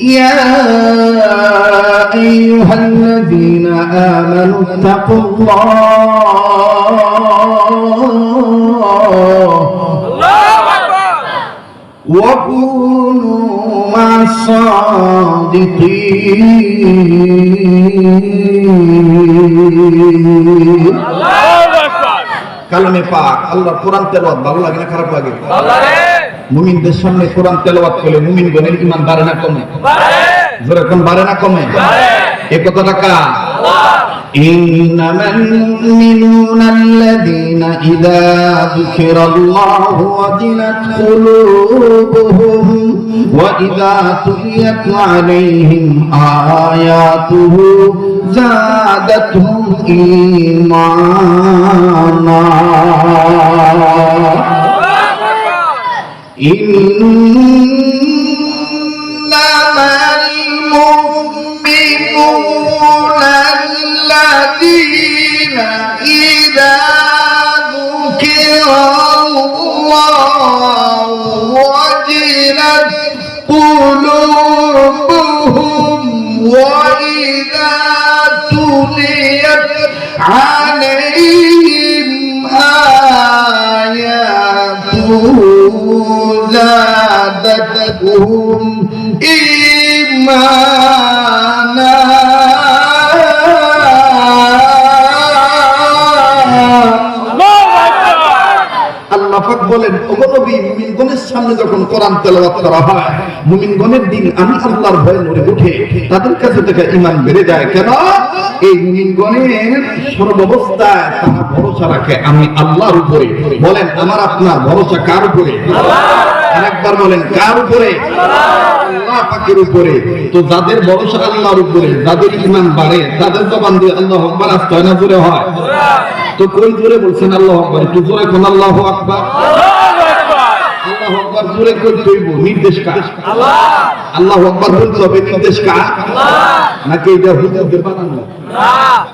يا أيها الذين آمنوا اتقوا الله وكونوا مع الصادقين কালামে পাক আল্লাহর কোরআন তেলাওয়াত ভালো লাগে না খারাপ লাগে? ভালো লাগে। মুমিনদের সামনে কোরআন তেলাওয়াত করলে মুমিনগণের ঈমান বাড়ে না কমে? বাড়ে। জোরে কোন বাড়ে না কমে? বাড়ে। এই কথাটা কার? আল্লাহ। ইন্নামাল মুমিনুনা আল্লাযীনা ইযা যুকিরাল্লাহু ওয়াজিলাত কুলুবুহুম ওয়া ইযা তুলিয়াত আলাইহিম আয়াতুহু زادتهم إيمانا إنما المؤمنون الذين إذا ذكر الله وجلت قلوبهم وإذا تليت عليهم آياته زادتهم إيمانا আল্লাহ পাক বলেন, ওগো নবী, মুমিনগণের সামনে যখন কোরআন তেলাওয়াত করা হয়, মুমিনগণের দিন আমি আল্লাহর ভয়ে নড়ে ওঠে, তাদের কাছে থেকে ঈমান বেড়ে যায়। কেন? এই মুমিনগণের সর্বাবস্থায় তারা ভরসা রাখে আমি আল্লাহর উপরে। বলেন, আমার আপনার ভরসা কার উপরে? আল্লাহ। আরেকবার বলেন, কার উপরে? আল্লাহ পাকের উপরে। তো যাদের ভরসা আল্লাহর উপরে, যাদের ঈমান বাড়ে, তাদের জবান দিয়ে আল্লাহু আকবার আসতে হয় না জোরে হয়? তো কোন জোরে বলছেন আল্লাহু আকবার? একটু জোরে কোন আল্লাহু আকবার। আল্লাহু আকবার জোরে কই কইব? নির্দেশ কার? আল্লাহ। আল্লাহু আকবার বলতে হবে, নির্দেশ কার? আল্লাহ। নাকি এটা হুজুরদের বানানো? না।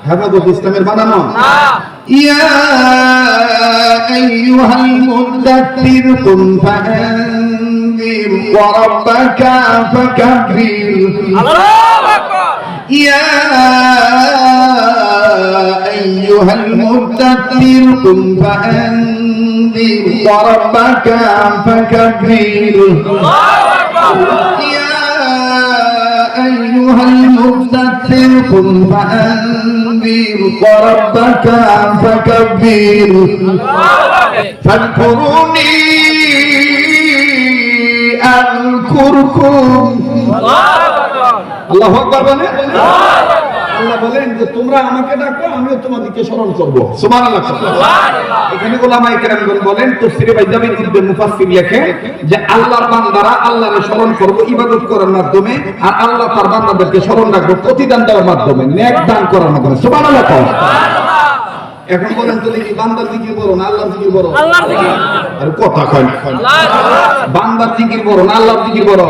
হেফাজত ইসলামের বানানো? না। ইয়া আইয়ুহাল মুদাথথির কুম ফাআনযির ওয়া রাব্বাকা ফাকাব্বির। আল্লাহু আকবার। ইয়া أيها المدثر قم فأنذر وربك فكبر. يا أيها المدثر قم فأنذر وربك فكبر فاذكروني أذكركم. الله أكبر. আল্লাহ বলেন যে তোমরা আমাকে ডাকো, আমিও তোমাদেরকে স্মরণ করব। সুবহানাল্লাহ। এখানে উলামায়ে কেরামগণ বলেন, তাফসীরে বাইজাবির ইবনে মুফাসসির লেখেন যে আল্লাহর বান্দারা আল্লাহকে স্মরণ করব ইবাদত করার মাধ্যমে, আর আল্লাহ তার বান্দাদেরকে স্মরণ রাখবে প্রতিদান দেওয়ার মাধ্যমে, নেক দান করার মাধ্যমে। সুবহানাল্লাহ। এখন বলেন তো দেখি, বান্দার জিকির বড় না আল্লাহর জিকির বড়? আল্লাহর জিকির। আর কথা কয় না। বান্দার জিকির বড় না আল্লাহর জিকির বড়?